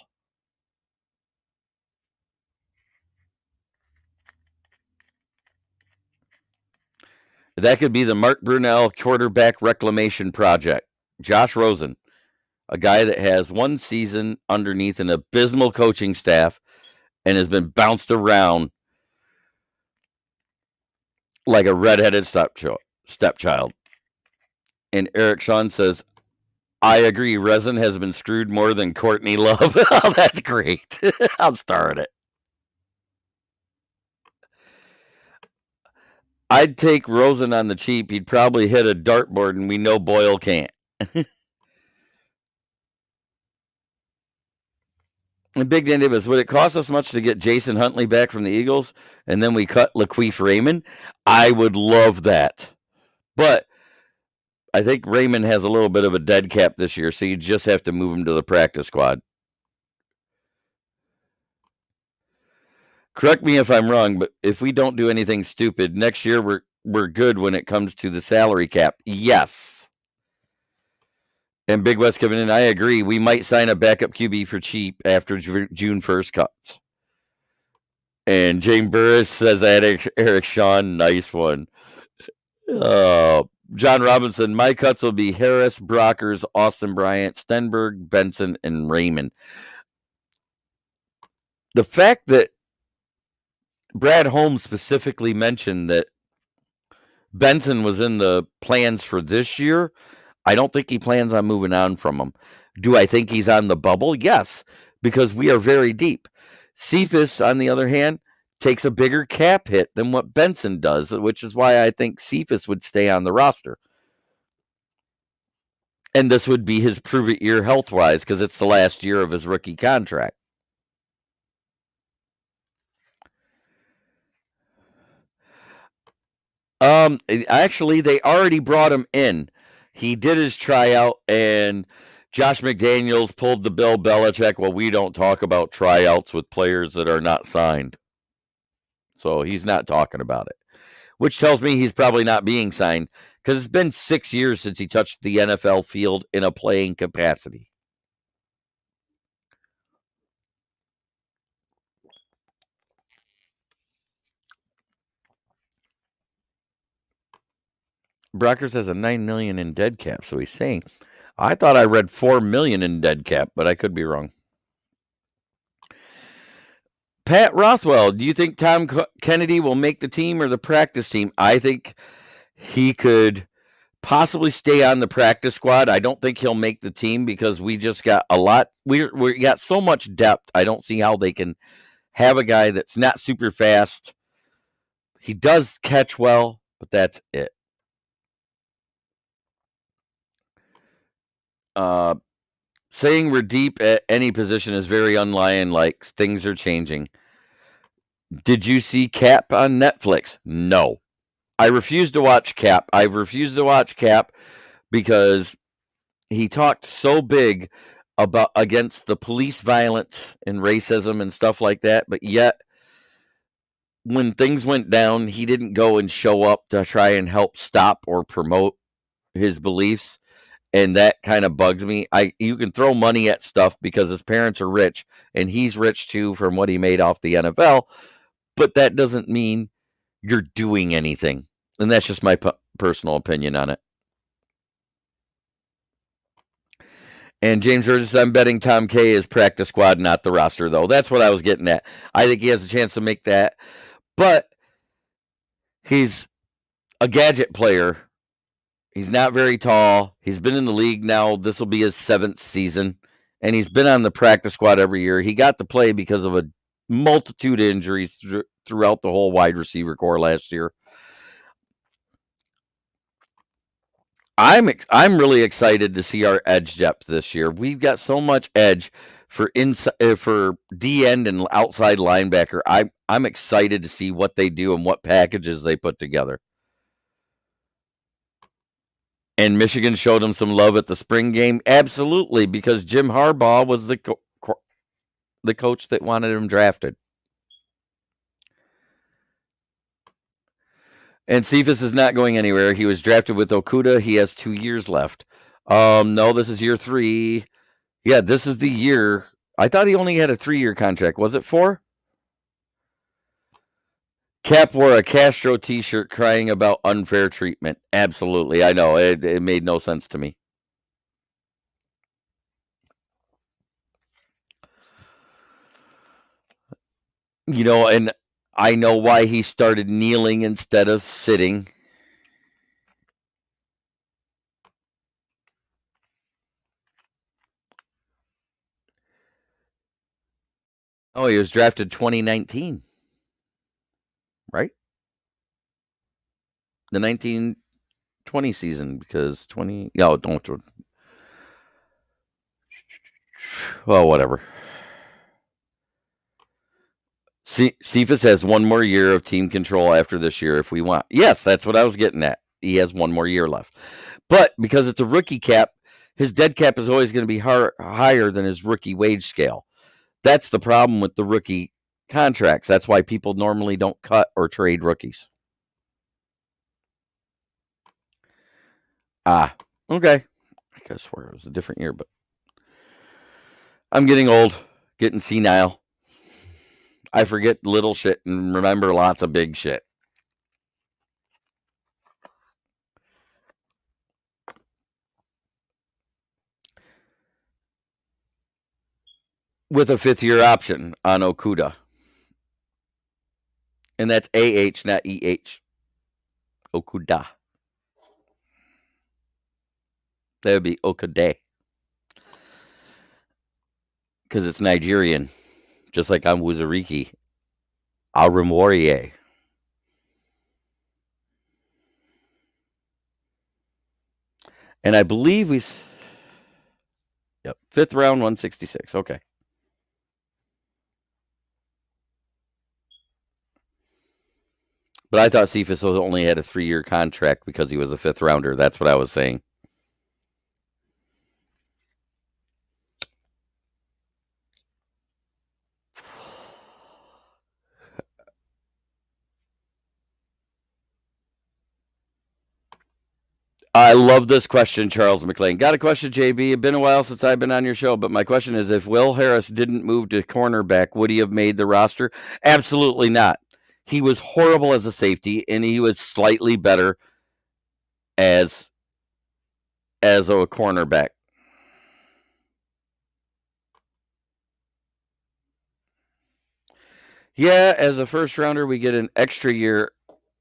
That could be the Mark Brunell quarterback reclamation project. Josh Rosen, a guy that has 1 season underneath an abysmal coaching staff and has been bounced around like a redheaded stepchild. And Eric Sean says, I agree. Resin has been screwed more than Courtney Love. Oh, that's great. I'm starring it. I'd take Rosen on the cheap. He'd probably hit a dartboard, and we know Boyle can't. And Big Dan Davis, would it cost us much to get Jason Huntley back from the Eagles, and then we cut Laqueef Raymond? I would love that. But I think Raymond has a little bit of a dead cap this year, so you just have to move him to the practice squad. Correct me if I'm wrong, but if we don't do anything stupid, next year we're good when it comes to the salary cap. Yes. And Big West coming in, I agree. We might sign a backup QB for cheap after June 1st cuts. And James Burris says Eric Sean, nice one. John Robinson, my cuts will be Harris, Brockers, Austin Bryant, Stenberg, Benson, and Raymond. The fact that Brad Holmes specifically mentioned that Benson was in the plans for this year, I don't think he plans on moving on from him. Do I think he's on the bubble? Yes, because we are very deep. Cephas, on the other hand, takes a bigger cap hit than what Benson does, which is why I think Cephas would stay on the roster. And this would be his prove it year health wise because it's the last year of his rookie contract. Actually, they already brought him in. He did his tryout, and Josh McDaniels pulled the Bill Belichick. Well, we don't talk about tryouts with players that are not signed. So he's not talking about it, which tells me he's probably not being signed because it's been 6 years since he touched the NFL field in a playing capacity. Brockers has a $9 million in dead cap, so he's saying, I thought I read $4 million in dead cap, but I could be wrong. Pat Rothwell, do you think Tom Kennedy will make the team or the practice team? I think he could possibly stay on the practice squad. I don't think he'll make the team because we just got a lot. We got so much depth. I don't see how they can have a guy that's not super fast. He does catch well, but that's it. Saying we're deep at any position is very unlion-like. Things are changing. Did you see Cap on Netflix? No. I refuse to watch Cap. I've refused to watch Cap because he talked so big about against the police violence and racism and stuff like that, but yet when things went down, he didn't go and show up to try and help stop or promote his beliefs. And that kind of bugs me. You can throw money at stuff because his parents are rich and he's rich too from what he made off the NFL, but that doesn't mean you're doing anything. And that's just my personal opinion on it. And James Burgess, I'm betting Tom K is practice squad, not the roster, though. That's what I was getting at. I think he has a chance to make that. But he's a gadget player. He's not very tall. He's been in the league now. This will be his 7th season. And he's been on the practice squad every year. He got to play because of a multitude of injuries throughout the whole wide receiver core last year. I'm really excited to see our edge depth this year. We've got so much edge for D end and outside linebacker. I'm excited to see what they do and what packages they put together. And Michigan showed them some love at the spring game, absolutely, because Jim Harbaugh was the coach that wanted him drafted. And Cephas is not going anywhere. He was drafted with Okudah. He has 2 years left. No, this is year 3. Yeah, this is the year. I thought he only had a 3-year contract. Was it 4? Cap wore a Castro t-shirt crying about unfair treatment. Absolutely. I know. It made no sense to me. And I know why he started kneeling instead of sitting. Oh, he was drafted 2019. Right? the 1920 season because 20. No, don't. Well, whatever. Cephas has one more year of team control after this year if we want. Yes, that's what I was getting at. He has one more year left. But because it's a rookie cap, his dead cap is always going to be higher than his rookie wage scale. That's the problem with the rookie contracts. That's why people normally don't cut or trade rookies. Okay. I could have swore it was a different year, but I'm getting old, getting senile. I forget little shit and remember lots of big shit. With a 5th-year option on Okudah. And that's AH, not EH. Okudah. That would be Okudah. Because it's Nigerian. Just like I'm Wuzariki. Arimwarrier. And I believe Yep. 5th round, 166. Okay. But I thought Cephas only had a 3-year contract because he was a 5th rounder. That's what I was saying. I love this question, Charles McLean. Got a question, JB. It's been a while since I've been on your show, but my question is, if Will Harris didn't move to cornerback, would he have made the roster? Absolutely not. He was horrible as a safety, and he was slightly better as a cornerback. Yeah, as a first rounder, we get an extra year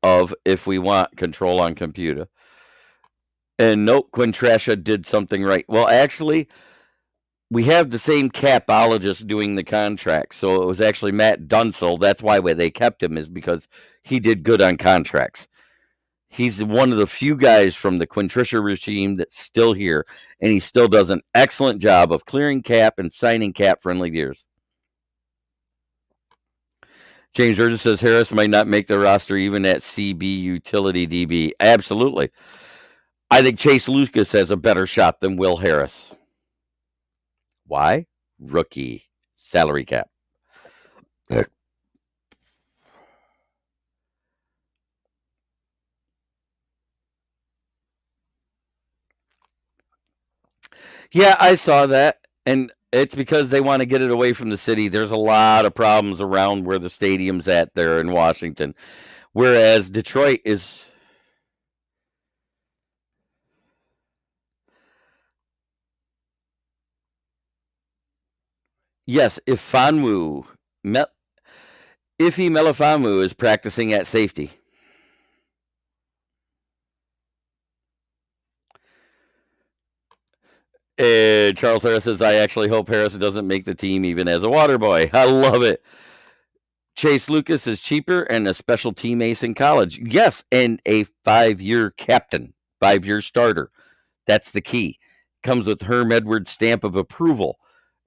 of, if we want, control on computer. And nope, Quintrasha did something right. Well, actually, we have the same capologist doing the contract. So it was actually Matt Dunsel. That's why they kept him, is because he did good on contracts. He's one of the few guys from the Quintrasha regime that's still here, and he still does an excellent job of clearing cap and signing cap-friendly deals. James Burgess says Harris might not make the roster even at CB utility DB. Absolutely. I think Chase Lucas has a better shot than Will Harris. Why? Rookie. Salary cap. Yeah, I saw that. And it's because they want to get it away from the city. There's a lot of problems around where the stadium's at there in Washington. Whereas Detroit is... Yes, if Ife Melifonwu is practicing at safety. Charles Harris says, I actually hope Harris doesn't make the team even as a water boy. I love it. Chase Lucas is cheaper and a special team ace in college. Yes, and a 5-year captain, 5-year starter. That's the key. Comes with Herm Edwards' stamp of approval.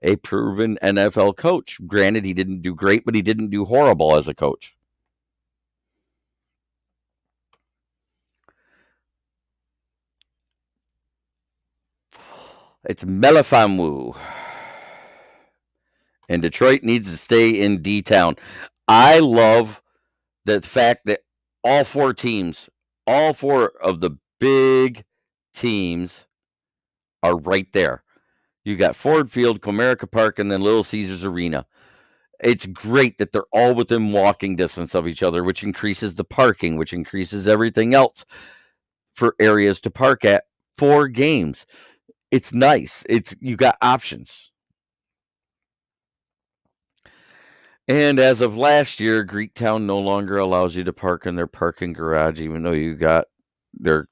A proven NFL coach. Granted, he didn't do great, but he didn't do horrible as a coach. It's Melifonwu. And Detroit needs to stay in D-Town. I love the fact that all 4 of the big teams are right there. You got Ford Field, Comerica Park, and then Little Caesars Arena. It's great that they're all within walking distance of each other, which increases the parking, which increases everything else for areas to park at for games. It's nice. You got options. And as of last year, Greektown no longer allows you to park in their parking garage, even though you got their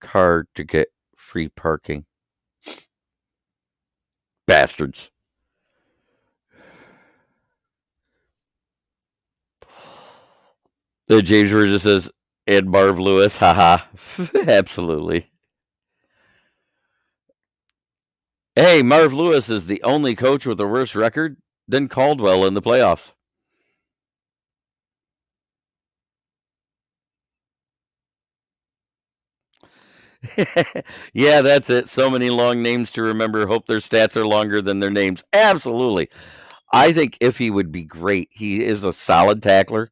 card to get free parking. Bastards. The James Burgess says, And Marv Lewis, haha. Absolutely. Hey, Marv Lewis is the only coach with a worse record than Caldwell in the playoffs. Yeah, that's it. So many long names to remember. Hope their stats are longer than their names. Absolutely. I think Iffy would be great. He is a solid tackler.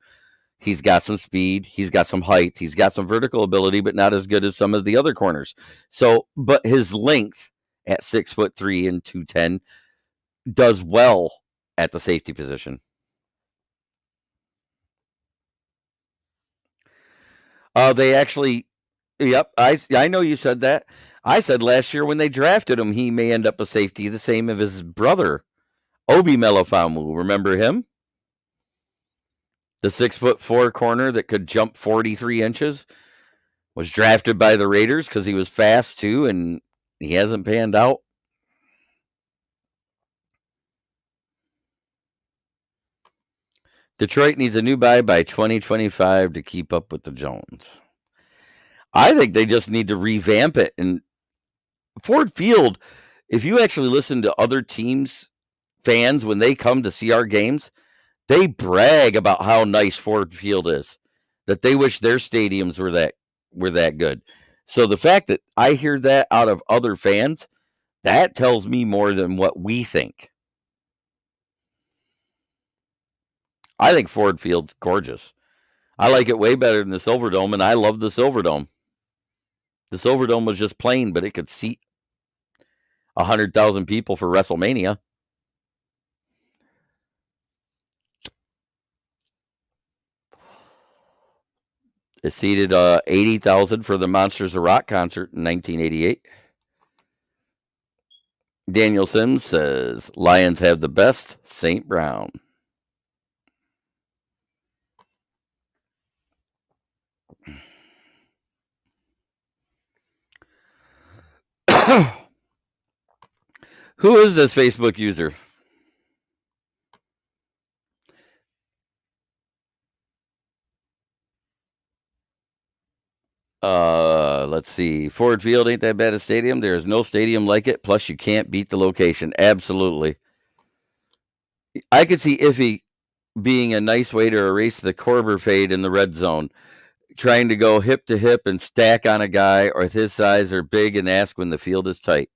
He's got some speed. He's got some height. He's got some vertical ability, but not as good as some of the other corners. So, but his length at 6'3" and 210 does well at the safety position. They actually, yep. I know you said that. I said last year when they drafted him, he may end up a safety, the same as his brother, Obi Melifamu. Remember him? The 6'4" corner that could jump 43 inches was drafted by the Raiders because he was fast too, and he hasn't panned out. Detroit needs a new buy by 2025 to keep up with the Jones. I think they just need to revamp it. And Ford Field, if you actually listen to other teams' fans when they come to see our games, they brag about how nice Ford Field is, that they wish their stadiums were that good. So the fact that I hear that out of other fans, that tells me more than what we think. I think Ford Field's gorgeous. I like it way better than the Silverdome, and I love the Silverdome. The Silverdome was just plain, but it could seat 100,000 people for WrestleMania. It seated 80,000 for the Monsters of Rock concert in 1988. Daniel Sims says Lions have the best, St. Brown. Who is this Facebook user? Let's see. Ford Field ain't that bad a stadium. There is no stadium like it. Plus, you can't beat the location. Absolutely. I could see Iffy being a nice way to erase the Corber fade in the red zone. Trying to go hip to hip and stack on a guy or his size or big and ask when the field is tight.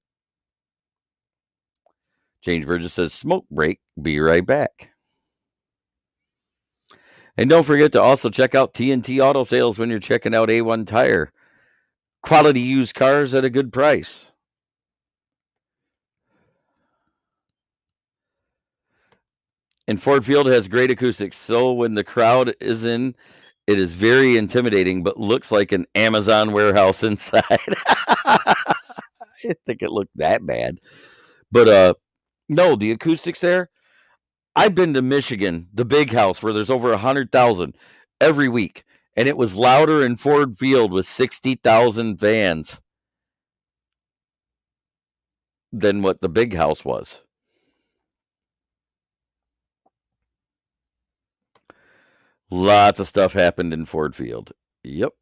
James Burgess says, smoke break. Be right back. And don't forget to also check out TNT Auto Sales when you're checking out A1 Tire. Quality used cars at a good price. And Ford Field has great acoustics, so when the crowd is in, it is very intimidating, but looks like an Amazon warehouse inside. I didn't think it looked that bad. But no, the acoustics there. I've been to Michigan, the big house where there's over 100,000 every week, and it was louder in Ford Field with 60,000 fans than what the big house was. Lots of stuff happened in Ford Field. Yep.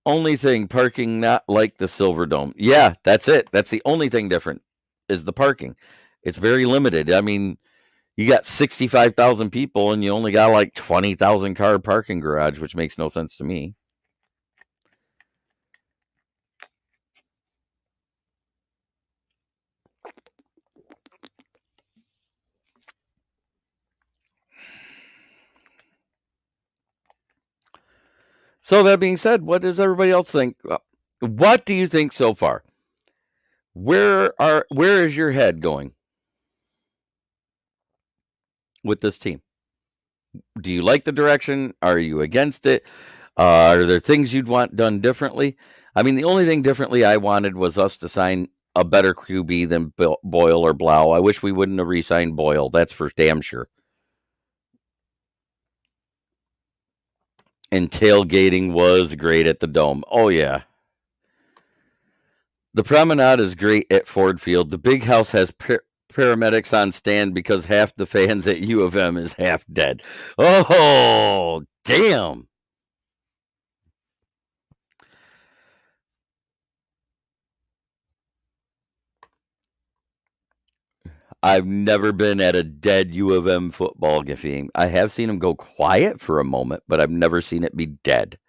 Only thing, parking not like the Silverdome. Yeah, that's it. That's the only thing different is the parking. It's very limited. I mean, you got 65,000 people and you only got like 20,000 car parking garage, which makes no sense to me. So that being said, what does everybody else think? What do you think so far? Where is your head going with this team? Do you like the direction? Are you against it? Are there things you'd want done differently? I mean, the only thing differently I wanted was us to sign a better QB than Boyle or Blau. I wish we wouldn't have re-signed Boyle. That's for damn sure. And tailgating was great at the Dome. Oh, yeah. The promenade is great at Ford Field. The big house has paramedics on stand because half the fans at U of M is half dead. Oh, damn. I've never been at a dead U of M football game. I have seen them go quiet for a moment, but I've never seen it be dead.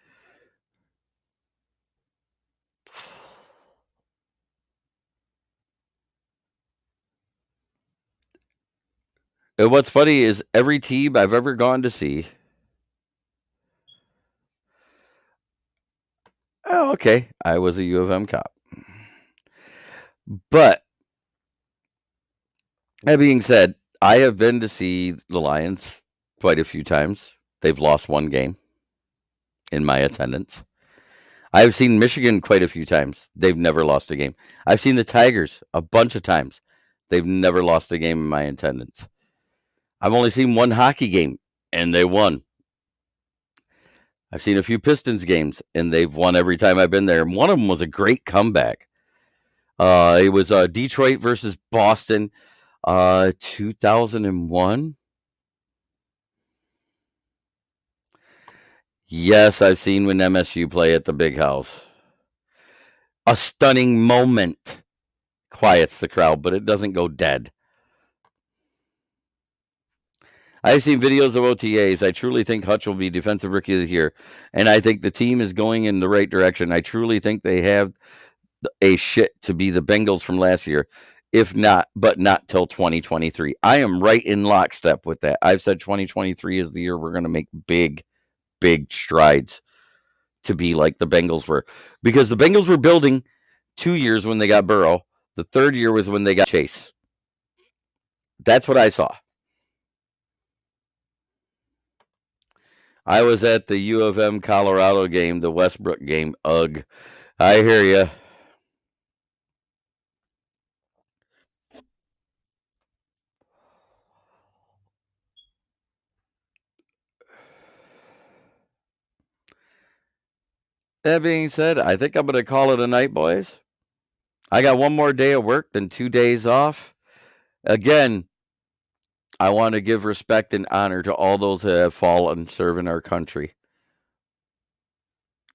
And what's funny is every team I've ever gone to see. Oh, okay. I was a U of M cop. But that being said, I have been to see the Lions quite a few times. They've lost one game in my attendance. I've seen Michigan quite a few times. They've never lost a game. I've seen the Tigers a bunch of times. They've never lost a game in my attendance. I've only seen one hockey game, and they won. I've seen a few Pistons games, and they've won every time I've been there. And one of them was a great comeback. It was Detroit versus Boston, 2001. Yes, I've seen when MSU play at the Big House. A stunning moment quiets the crowd, but it doesn't go dead. I've seen videos of OTAs. I truly think Hutch will be Defensive Rookie of the Year, and I think the team is going in the right direction. I truly think they have a shit to be the Bengals from last year, if not, but not till 2023. I am right in lockstep with that. I've said 2023 is the year we're going to make big strides to be like the Bengals were, because the Bengals were building 2 years when they got Burrow. The third year was when they got Chase. That's what I saw. I was at the U of M Colorado game, the Westbrook game. Ugh. I hear you. That being said, I think I'm going to call it a night, boys. I got one more day of work, then 2 days off. Again, I want to give respect and honor to all those who have fallen serving our country.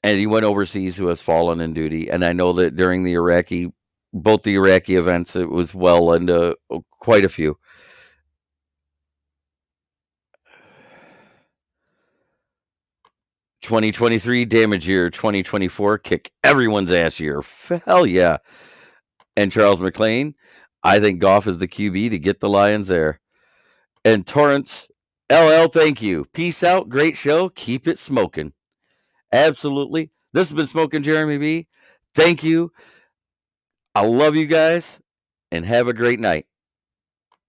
Anyone overseas who has fallen in duty. And I know that during both the Iraqi events, it was well into quite a few. "2023 damage year, 2024 kick everyone's ass year." Hell yeah. And Charles McClain, I think Goff is the QB to get the Lions there. And Torrance, LL, thank you. Peace out. Great show. Keep it smoking. Absolutely. This has been Smokin' Jeremy B. Thank you. I love you guys, and have a great night.